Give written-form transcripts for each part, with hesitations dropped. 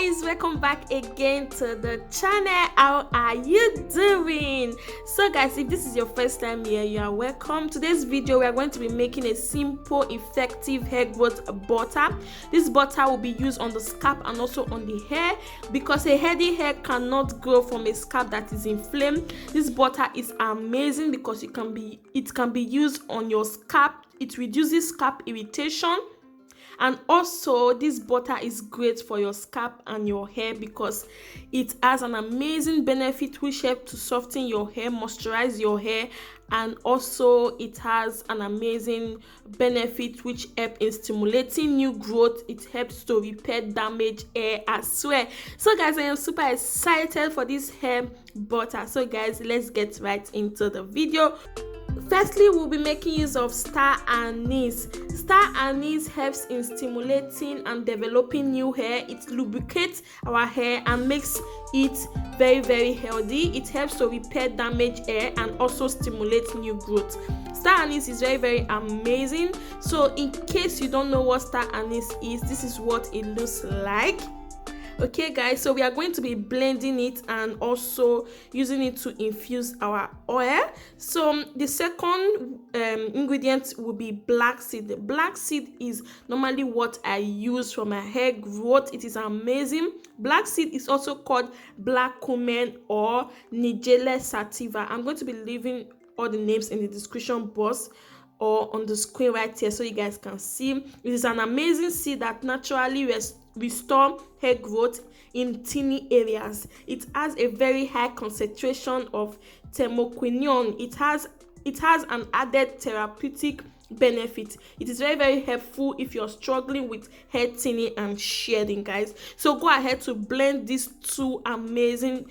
guys, welcome back again to the channel. How are you doing? So guys, if this is your first time here, you are welcome. Today's video we are going to be making a simple effective hair growth butter. This butter will be used on the scalp and also on the hair because a healthy hair cannot grow from a scalp that is inflamed. This butter is amazing because it can be used on your scalp. It reduces scalp irritation. And also this butter is great for your scalp and your hair because it has an amazing benefit which helps to soften your hair, moisturize your hair, and also it has an amazing benefit which helps in stimulating new growth. It helps to repair damaged hair as well. So guys, I am super excited for this hair butter. So guys, let's get right into the video. Firstly, we'll be making use of star anise. Star anise helps in stimulating and developing new hair. It lubricates our hair and makes it very healthy. It helps to repair damaged hair and also stimulate new growth. Star anise is very amazing. So in case you don't know what star anise is, this is what it looks like. Okay guys, so we are going to be blending it and also using it to infuse our oil. So the second ingredient will be black seed. The black seed is normally what I use for my hair growth. It is amazing. Black seed is also called black cumin or nigella sativa. I'm going to be leaving all the names in the description box or on the screen right here so you guys can see. It is an amazing seed that naturally restore hair growth in tiny areas. It has a very high concentration of thymoquinone. It has an added therapeutic benefit. It is very helpful if you're struggling with hair thinning and shedding, guys. So go ahead to blend these two amazing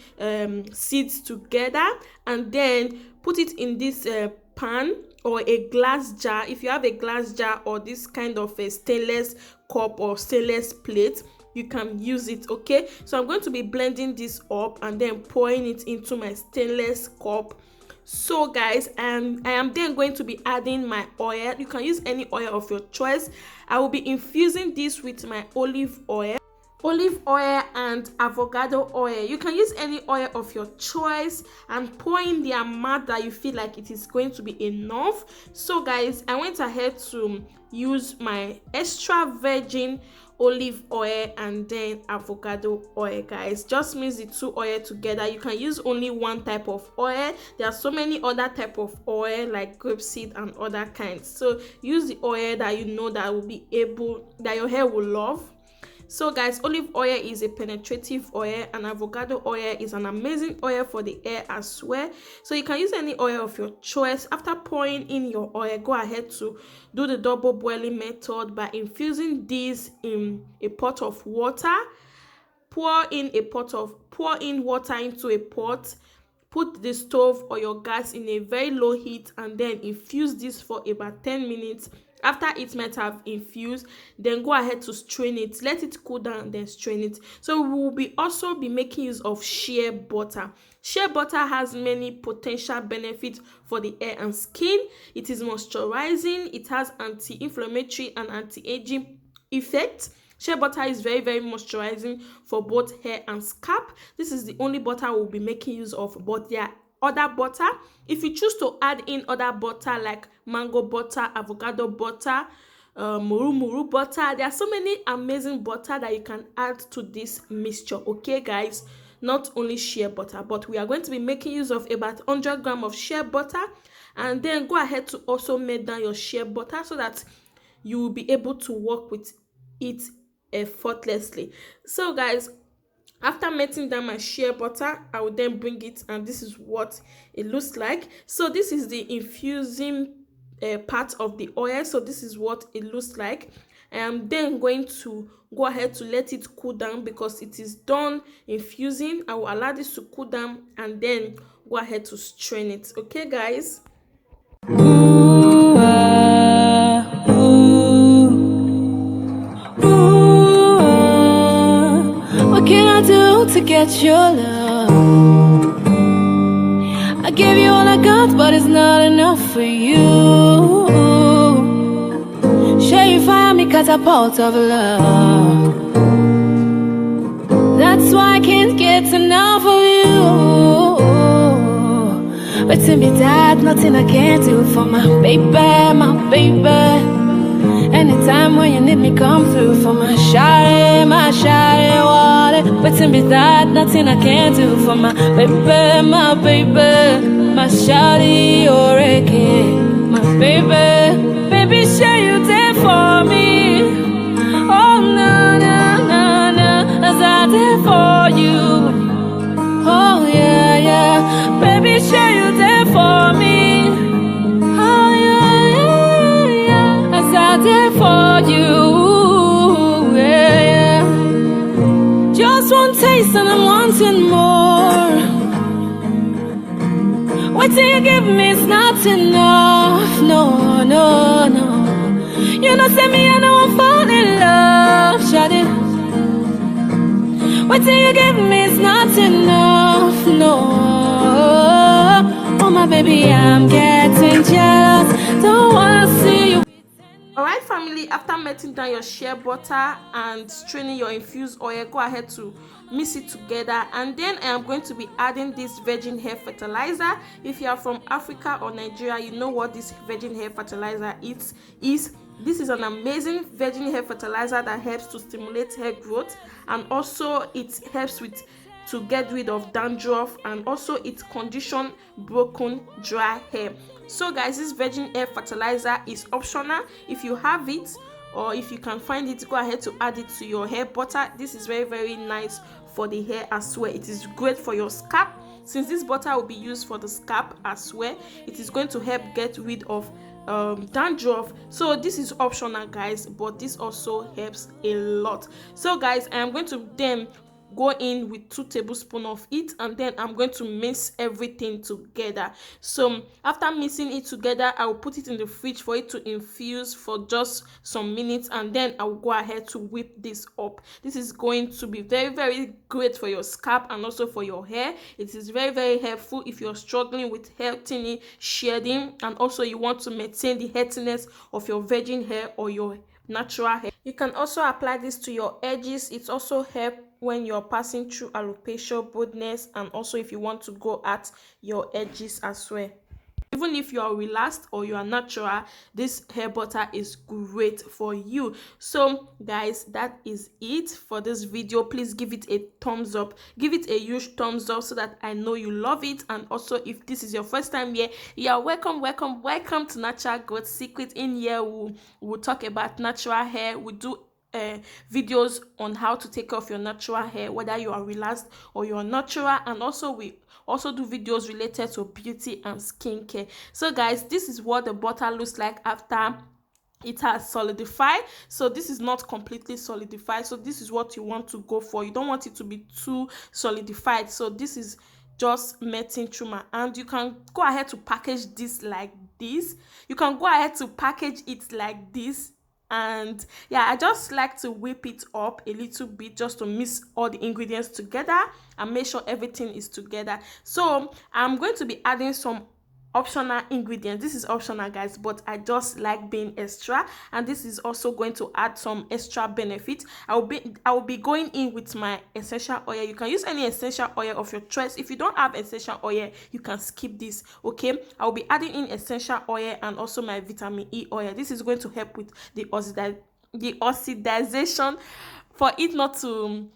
seeds together and then put it in this pan or a glass jar. If you have a glass jar or this kind of a stainless cup or stainless plate, you can use it. Okay, so I'm going to be blending this up and then pouring it into my stainless cup. So guys, I am then going to be adding my oil. You can use any oil of your choice. I will be infusing this with my olive oil and avocado oil. You can use any oil of your choice and pour in the amount that you feel like it is going to be enough. So guys, I went ahead to use my extra virgin olive oil and then avocado oil. Guys, just mix the two oil together. You can use only one type of oil. There are so many other type of oil like grapeseed and other kinds, so use the oil that you know that your hair will love. So guys, olive oil is a penetrative oil and avocado oil is an amazing oil for the hair as well. So you can use any oil of your choice. After pouring in your oil, go ahead to do the double boiling method by infusing this in a pot of water. Pour in water into a pot. Put the stove or your gas in a very low heat and then infuse this for about 10 minutes. After it might have infused, then go ahead to strain it. Let it cool down, then strain it. So we will also be making use of shea butter. Shea butter has many potential benefits for the hair and skin. It is moisturizing. It has anti-inflammatory and anti-aging effects. Shea butter is very moisturizing for both hair and scalp. This is the only butter we'll be making use of, but there are other butter. If you choose to add in other butter like mango butter, avocado butter, muru butter, there are so many amazing butter that you can add to this mixture. Okay guys, not only shea butter, but we are going to be making use of about 100 grams of shea butter. And then go ahead to also melt down your shea butter so that you will be able to work with it effortlessly. So guys, after melting down my shea butter, I will then bring it, and this is what it looks like. So this is the infusing part of the oil. So this is what it looks like. I am then going to go ahead to let it cool down because it is done infusing. I will allow this to cool down and then go ahead to strain it. Okay guys. What can I do to get your love? I give you all I got, but it's not enough for you. Shea, you find me catapult of love. That's why I can't get enough of you. But to me, that nothing I can't do for my baby, my baby. Anytime when you need me, come through for my shawty water. But to me, that nothing I can't do for my baby, my shawty oreke, my baby. Baby, share you there for me. Oh, no, no, no, no, as I there for you. Oh, yeah, yeah. Baby, share you there for me. Oh, yeah, yeah, yeah, as I there for you. Yeah, yeah. Just one taste and I'm wanting more. What do you give me is not enough. No, no, no. You know, say me, I know I'm falling in love, shawty. What do you give me is not enough. No. Oh, my baby, I'm getting jealous. Don't wanna see you. Alright family, after melting down your shea butter and straining your infused oil, go ahead to mix it together, and then I am going to be adding this virgin hair fertilizer. If you are from Africa or Nigeria, you know what this virgin hair fertilizer is. This is an amazing virgin hair fertilizer that helps to stimulate hair growth, and also it helps to get rid of dandruff, and also it condition broken dry hair. So guys, this virgin hair fertilizer is optional. If you have it or if you can find it, go ahead to add it to your hair butter. This is very, very nice for the hair as well. It is great for your scalp. Since this butter will be used for the scalp as well, it is going to help get rid of dandruff. So this is optional guys, but this also helps a lot. So guys, I am going to then go in with 2 tablespoons of it, and then I'm going to mix everything together. So after mixing it together, I will put it in the fridge for it to infuse for just some minutes, and then I will go ahead to whip this up. This is going to be very, very great for your scalp and also for your hair. It is very, very helpful if you're struggling with hair thinning, shedding, and also you want to maintain the healthiness of your virgin hair or your natural hair. You can also apply this to your edges. It also helps when you're passing through alopecia, baldness, and also if you want to go at your edges as well. Even if you are relaxed or you are natural, this hair butter is great for you. So guys, that is it for this video. Please give it a thumbs up, give it a huge thumbs up so that I know you love it. And also, if this is your first time here, you are welcome to Natural Growth Secret. In here we'll talk about natural hair. We do videos on how to take care of your natural hair, whether you are relaxed or you are natural, and also we also do videos related to beauty and skincare. So guys, this is what the butter looks like after it has solidified. So this is not completely solidified, so this is what you want to go for. You don't want it to be too solidified, so this is just melting through my hand. You can go ahead to package this like this. You can go ahead to package it like this. And yeah, I just like to whip it up a little bit just to mix all the ingredients together and make sure everything is together. So I'm going to be adding some optional ingredients. This is optional guys, but I just like being extra, and this is also going to add some extra benefit. I will be going in with my essential oil. You can use any essential oil of your choice. If you don't have essential oil, you can skip this. Okay, I will be adding in essential oil and also my vitamin E oil. This is going to help with the oxidization, for it not to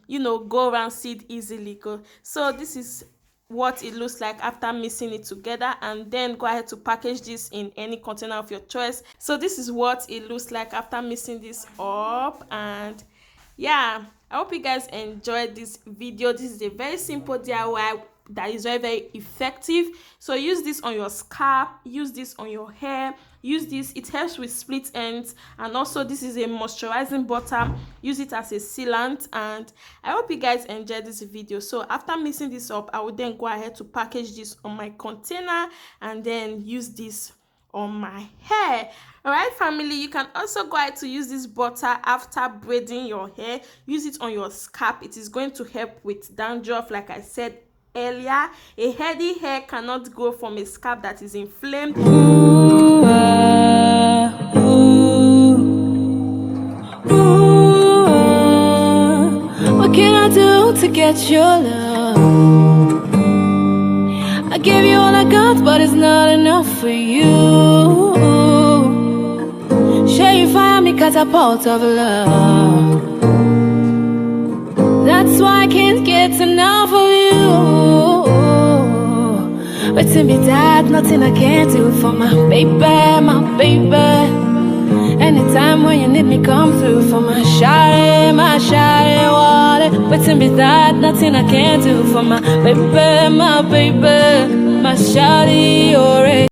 go rancid easily. So this is what it looks like after mixing it together, and then go ahead to package this in any container of your choice. So this is what it looks like after mixing this up. And yeah, I hope you guys enjoyed this video. This is a very simple DIY that is very, very effective. So use this on your scalp, use this on your hair, use this. It helps with split ends, and also this is a moisturizing butter. Use it as a sealant, and I hope you guys enjoyed this video. So after mixing this up, I will then go ahead to package this on my container and then use this on my hair. All right family, you can also go ahead to use this butter after braiding your hair. Use it on your scalp. It is going to help with dandruff. Like I said earlier, a healthy hair cannot grow from a scalp that is inflamed. What can I do to get get your love. I give you all I got, but it's not enough for you. Share you fire me catapult of love. That's why I can't get enough of you. But to be that, nothing I can't do for my baby, my baby. Anytime when you need me, come through for my shawty wallet. But to be that, nothing I can't do for my baby, my shawty already.